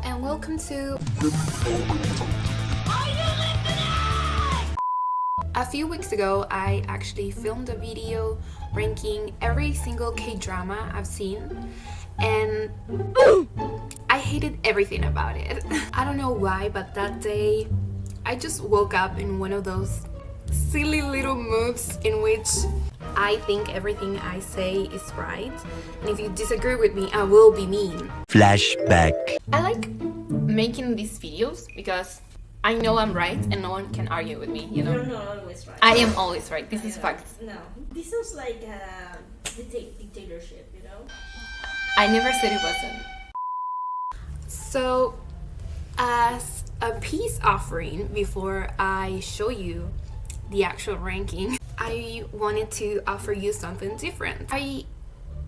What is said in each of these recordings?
and welcome to A few weeks ago, I actually filmed a video ranking every single K-drama I've seen, and I hated everything about it. I don't know why, but that day I just woke up in one of those silly little moods in which I think everything I say is right, and if you disagree with me, I will be mean. Flashback. I like making these videos because I know I'm right and no one can argue with me, you know? You're not always right. I am always right. This is fact. No, this sounds like dictatorship, you know? I never said it wasn't. So, as a peace offering, before I show you the actual ranking, I wanted to offer you something different. I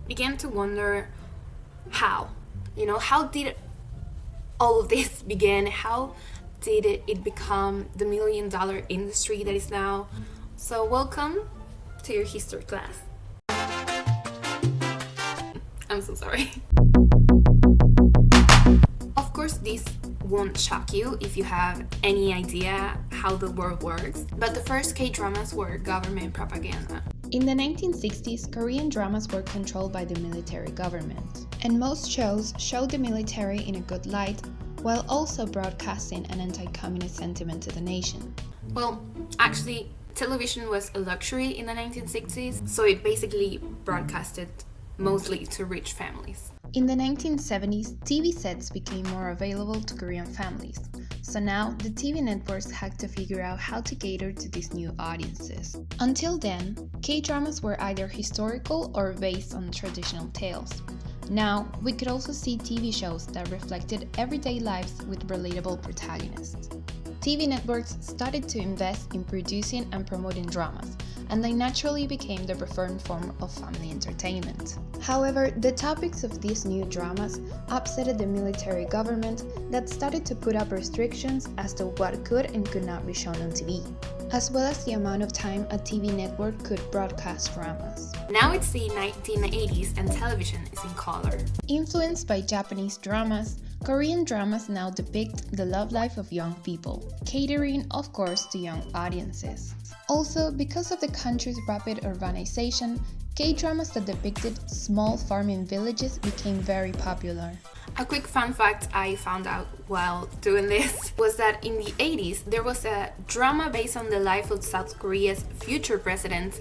began to wonder how did all of this begin? How did it become the $1 million industry that is now? So welcome to your history class. I'm so sorry. Of course, this won't shock you if you have any idea how the world works, but the first K-dramas were government propaganda. In the 1960s, Korean dramas were controlled by the military government, and most shows showed the military in a good light, while also broadcasting an anti-communist sentiment to the nation. Well, actually, television was a luxury in the 1960s, so it basically broadcasted mostly to rich families. In the 1970s, TV sets became more available to Korean families, so now the TV networks had to figure out how to cater to these new audiences. Until then, K-dramas were either historical or based on traditional tales. Now, we could also see TV shows that reflected everyday lives with relatable protagonists. TV networks started to invest in producing and promoting dramas, and they naturally became the preferred form of family entertainment. However, the topics of these new dramas upset the military government that started to put up restrictions as to what could and could not be shown on TV, as well as the amount of time a TV network could broadcast dramas. Now it's the 1980s and television is in color. Influenced by Japanese dramas, Korean dramas now depict the love life of young people, catering, of course, to young audiences. Also, because of the country's rapid urbanization, K-dramas that depicted small farming villages became very popular. A quick fun fact I found out while doing this was that in the 80s there was a drama based on the life of South Korea's future president,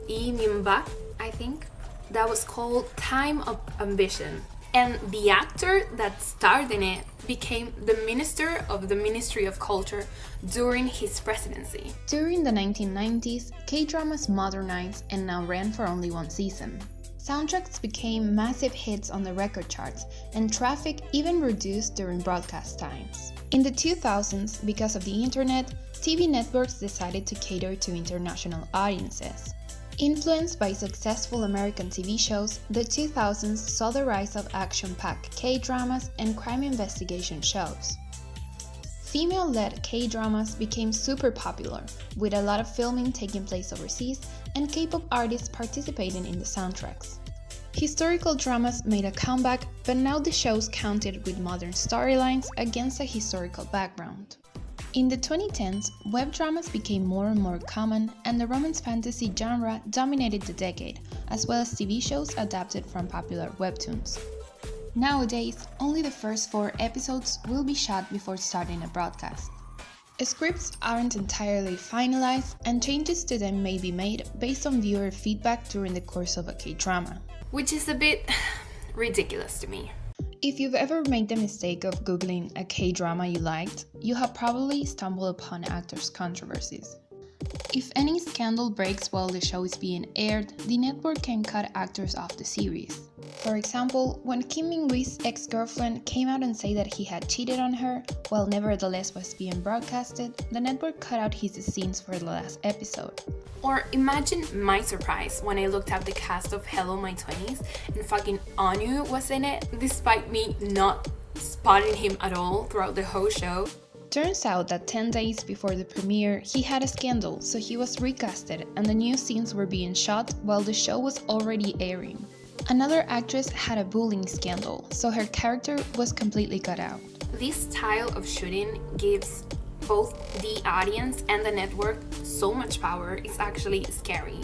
Lee Myung-bak, I think, that was called Time of Ambition. And the actor that starred in it became the minister of the Ministry of Culture during his presidency. During the 1990s, K-dramas modernized and now ran for only one season. Soundtracks became massive hits on the record charts, and traffic even reduced during broadcast times. In the 2000s, because of the internet, TV networks decided to cater to international audiences. Influenced by successful American TV shows, the 2000s saw the rise of action-packed K-dramas and crime investigation shows. Female-led K-dramas became super popular, with a lot of filming taking place overseas and K-pop artists participating in the soundtracks. Historical dramas made a comeback, but now the shows counted with modern storylines against a historical background. In the 2010s, web dramas became more and more common, and the romance fantasy genre dominated the decade, as well as TV shows adapted from popular webtoons. Nowadays, only the first 4 episodes will be shot before starting a broadcast. Scripts aren't entirely finalized, and changes to them may be made based on viewer feedback during the course of a K-drama. Which is a bit ridiculous to me. If you've ever made the mistake of Googling a K-drama you liked, you have probably stumbled upon actors' controversies. If any scandal breaks while the show is being aired, the network can cut actors off the series. For example, when Kim Min-wee's ex-girlfriend came out and said that he had cheated on her, while nevertheless was being broadcasted, the network cut out his scenes for the last episode. Or imagine my surprise when I looked up the cast of Hello My 20s and fucking Anu was in it, despite me not spotting him at all throughout the whole show. Turns out that 10 days before the premiere, he had a scandal, so he was recasted and the new scenes were being shot while the show was already airing. Another actress had a bullying scandal, so her character was completely cut out. This style of shooting gives both the audience and the network so much power, it's actually scary.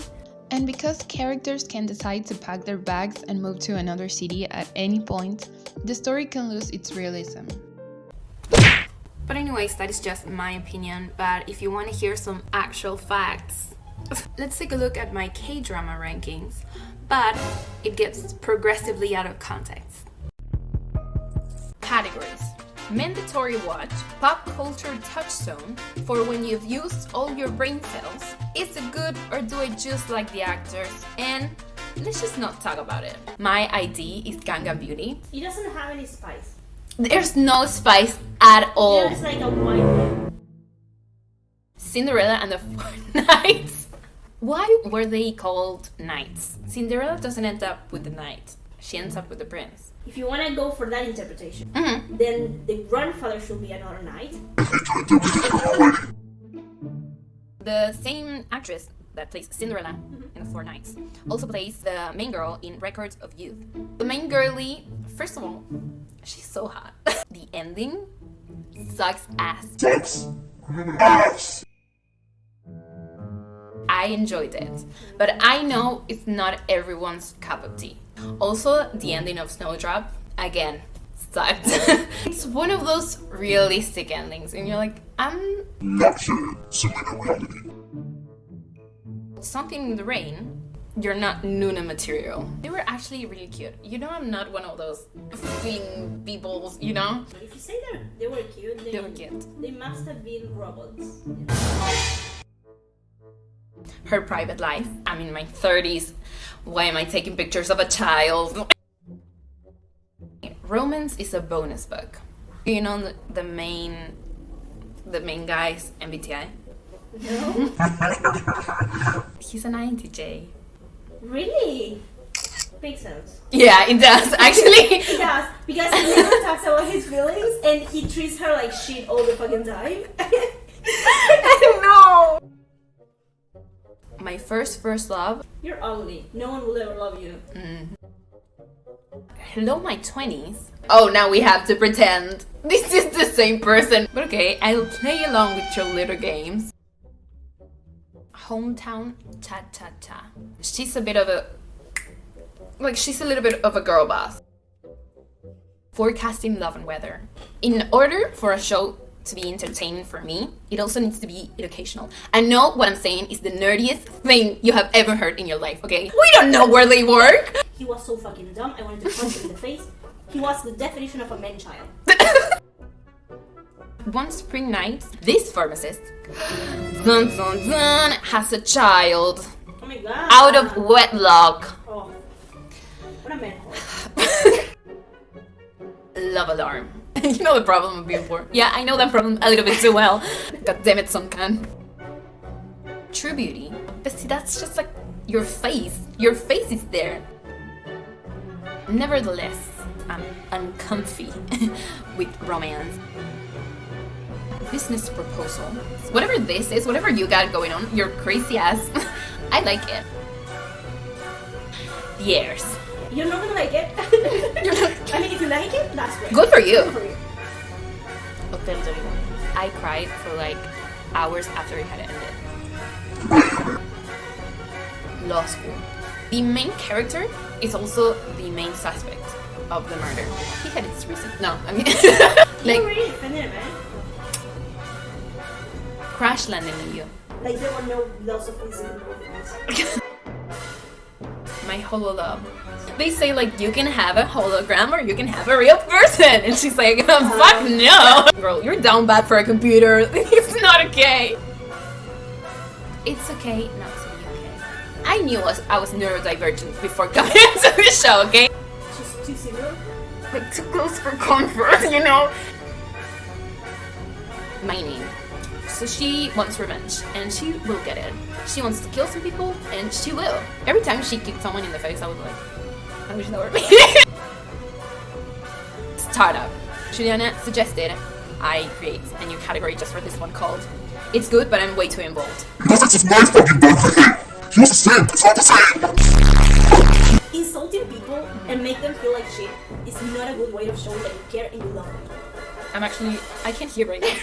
And because characters can decide to pack their bags and move to another city at any point, the story can lose its realism. But anyways, that is just my opinion, but if you want to hear some actual facts, let's take a look at my K-drama rankings, but it gets progressively out of context. Categories: mandatory watch, pop culture touchstone, for when you've used all your brain cells, is it good or do I just like the actors, and let's just not talk about it. My ID is Gangnam Beauty. It doesn't have any spice. There's no spice at all. It's like a wine. Cinderella and the Four Knights. Why were they called knights? Cinderella doesn't end up with the knight. She ends up with the prince. If you want to go for that interpretation, Mm-hmm. then the grandfather should be another knight. The same actress that plays Cinderella in the Four Knights also plays the main girl in Records of Youth. The main girlie, first of all, she's so hot. The ending sucks ass. I enjoyed it, but I know it's not everyone's cup of tea. Also, the ending of Snowdrop, again, sucked. It's one of those realistic endings, and you're like, I'm not sure similar reality. Something in the Rain, you're not Nuna material. They were actually really cute. You know, I'm not one of those feeling people, you know? But if you say that they were cute, They were cute. They must have been robots. Her private life. I'm in my 30s. Why am I taking pictures of a child? Romance is a bonus book. You know the main guy's MBTI? No? He's an INTJ. Really? Makes sense. Yeah, it does, actually. It does, because he never talks about his feelings and he treats her like shit all the fucking time. I know. My first love. You're ugly. No one will ever love you. Hello, my 20s. Oh, now we have to pretend this is the same person. But okay, I'll play along with your little games. Hometown Cha-cha-chá. She's a little bit of a girl boss. Forecasting love and weather. In order for a show to be entertaining for me, it also needs to be educational. I know what I'm saying is the nerdiest thing you have ever heard in your life, okay? We don't know where they work! He was so fucking dumb, I wanted to punch him in the face. He was the definition of a man-child. One spring night, this pharmacist dun, dun, dun, has a child Oh my god. out of wedlock. Oh. What a man. Love alarm. You know the problem of being poor. Yeah, I know that problem a little bit too well. God damn it, some can. True beauty. But see, that's just like your face. Your face is there. Nevertheless, I'm uncomfy with romance. Business proposal. Whatever this is, whatever you got going on, your crazy ass, I like it. The Heirs. You're not gonna like it. I mean, if you like it, that's great. Good for you. Good for you. Hotel Dorimo. I cried for like hours after it had ended. Law school. The main character is also the main suspect of the murder. He had his reason. No, I mean, You like already defended it, man. crash landing on you. Like there were no philosophies in the movies. My Holo Love. They say like you can have a hologram or you can have a real person, and she's like, fuck no, girl, you're down bad for a computer. It's not okay. It's okay not to be okay. I knew I was neurodivergent before coming into the show, okay? She's too similar. Like too close for comfort, you know? My name. So she wants revenge, and she will get it. She wants to kill some people, and she will. Every time she kicked someone in the face, I was like, I wish that were me. Startup. Juliana suggested I create a new category just for this one called It's Good, but I'm way too involved. Because that's just my fucking birthday. He was the same. It's not the same. Insulting people and make them feel like shit is not a good way of showing that you care and you love them. I can't hear right now.